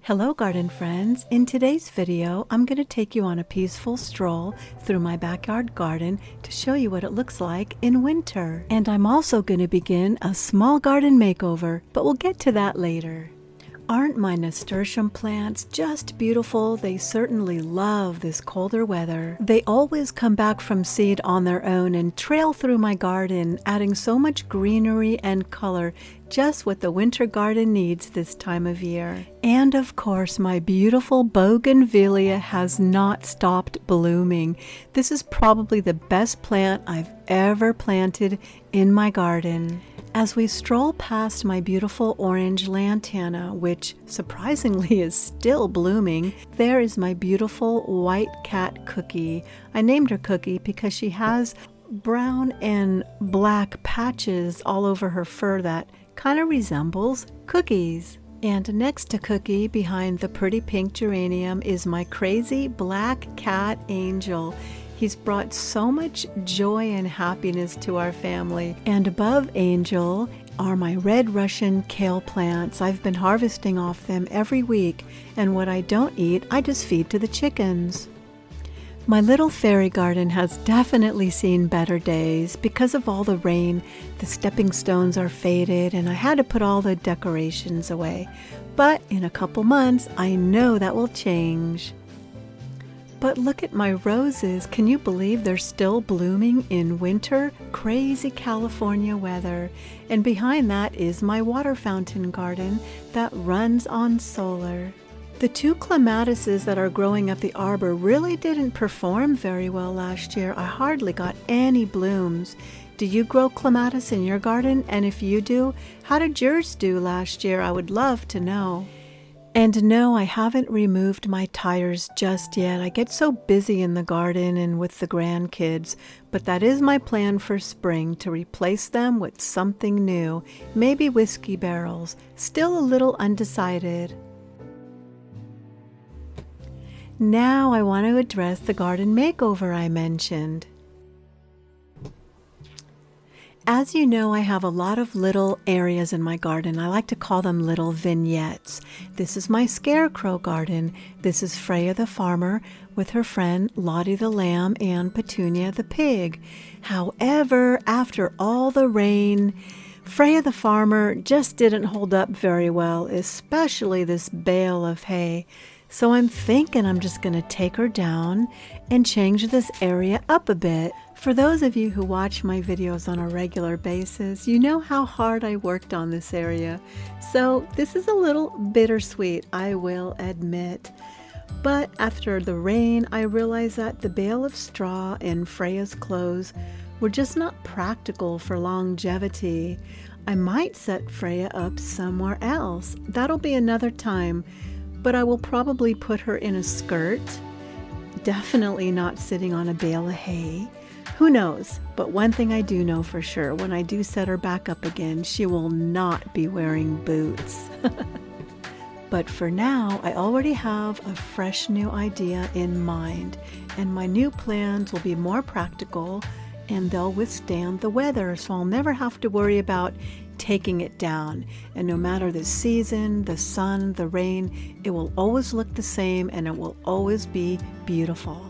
Hello garden friends, in today's video I'm going to take you on a peaceful stroll through my backyard garden to show you what it looks like in winter. And I'm also going to begin a small garden makeover, but we'll get to that later. Aren't my nasturtium plants just beautiful? They certainly love this colder weather. They always come back from seed on their own and trail through my garden, adding so much greenery and color, just what the winter garden needs this time of year. And of course, my beautiful bougainvillea has not stopped blooming. This is probably the best plant I've ever planted in my garden. As we stroll past my beautiful orange lantana, which surprisingly is still blooming, there is my beautiful white cat Cookie. I named her Cookie because she has brown and black patches all over her fur that kind of resembles Cookie's. And next to Cookie, behind the pretty pink geranium, is my crazy black cat Angel. He's brought so much joy and happiness to our family. And above Angel are my red Russian kale plants. I've been harvesting off them every week, and what I don't eat, I just feed to the chickens. My little fairy garden has definitely seen better days. Because of all the rain, the stepping stones are faded, and I had to put all the decorations away. But in a couple months, I know that will change. But look at my roses. Can you believe they're still blooming in winter? Crazy California weather. And behind that is my water fountain garden that runs on solar. The two clematises that are growing up the arbor really didn't perform very well last year. I hardly got any blooms. Do you grow clematis in your garden? And if you do, how did yours do last year? I would love to know. And no, I haven't removed my tires just yet. I get so busy in the garden and with the grandkids, but that is my plan for spring, to replace them with something new, maybe whiskey barrels. Still a little undecided. Now I want to address the garden makeover I mentioned. As you know, I have a lot of little areas in my garden. I like to call them little vignettes. This is my scarecrow garden. This is Freya the farmer with her friend Lottie the lamb and Petunia the pig. However, after all the rain, Freya the farmer just didn't hold up very well, especially this bale of hay. So I'm thinking I'm just going to take her down and change this area up a bit. For those of you who watch my videos on a regular basis, you know how hard I worked on this area. So this is a little bittersweet, I will admit. But after the rain, I realized that the bale of straw and Freya's clothes were just not practical for longevity. I might set Freya up somewhere else. That'll be another time. But I will probably put her in a skirt. Definitely not sitting on a bale of hay. Who knows? But one thing I do know for sure, when I do set her back up again, she will not be wearing boots. But for now, I already have a fresh new idea in mind, and my new plans will be more practical and they'll withstand the weather, so I'll never have to worry about taking it down. And no matter the season, the sun, the rain, it will always look the same and it will always be beautiful.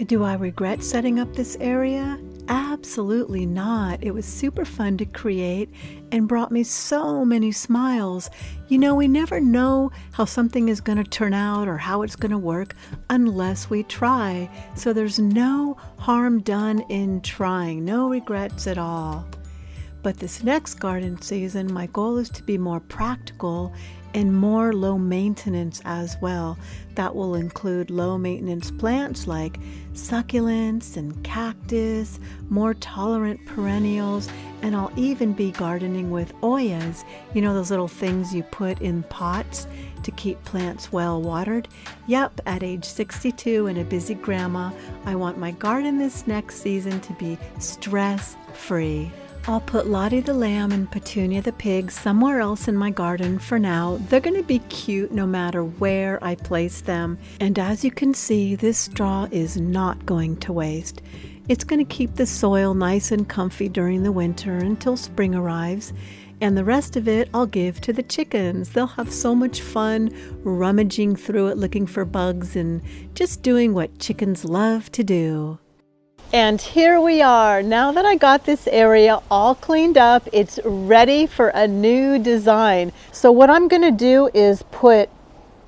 Do I regret setting up this area? Absolutely not. It was super fun to create and brought me so many smiles. You know, we never know how something is going to turn out or how it's going to work unless we try. So there's no harm done in trying, no regrets at all. But this next garden season, my goal is to be more practical and more low maintenance as well. That will include low maintenance plants like succulents and cactus, more tolerant perennials, and I'll even be gardening with oyas. You know, those little things you put in pots to keep plants well watered? Yep, at age 62 and a busy grandma, I want my garden this next season to be stress-free. I'll put Lottie the lamb and Petunia the pig somewhere else in my garden for now. They're going to be cute no matter where I place them. And as you can see, this straw is not going to waste. It's going to keep the soil nice and comfy during the winter until spring arrives. and the rest of it I'll give to the chickens. They'll have so much fun rummaging through it looking for bugs and just doing what chickens love to do. And here we are. Now that I got this area all cleaned up, it's ready for a new design. So what I'm going to do is put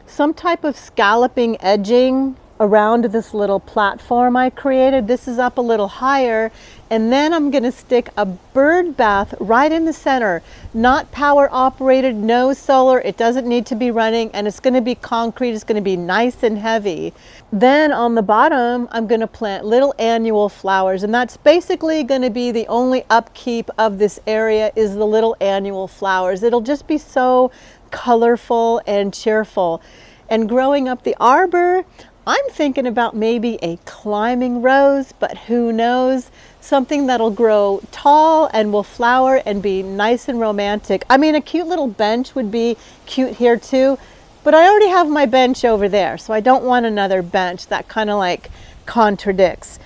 some type of scalloping edging around this little platform I created. This is up a little higher, and then I'm going to stick a bird bath right in the center. Not power operated, no solar, it doesn't need to be running, and it's going to be concrete. It's going to be nice and heavy. Then on the bottom I'm going to plant little annual flowers, and that's basically going to be the only upkeep of this area is the little annual flowers. It'll just be so colorful and cheerful. And growing up the arbor, I'm thinking about maybe a climbing rose, but who knows? Something that'll grow tall and will flower and be nice and romantic. I mean, a cute little bench would be cute here too, but I already have my bench over there, so I don't want another bench. That kind of like contradicts.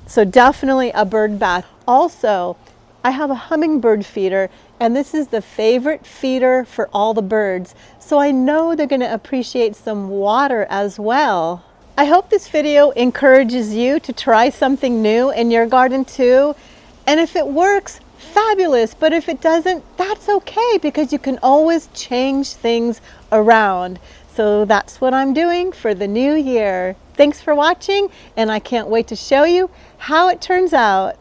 So definitely a bird bath. Also, I have a hummingbird feeder, and this is the favorite feeder for all the birds, so I know they're going to appreciate some water as well. I hope this video encourages you to try something new in your garden too. And if it works, fabulous. But if it doesn't, that's okay, because you can always change things around. So that's what I'm doing for the new year. Thanks for watching, and I can't wait to show you how it turns out.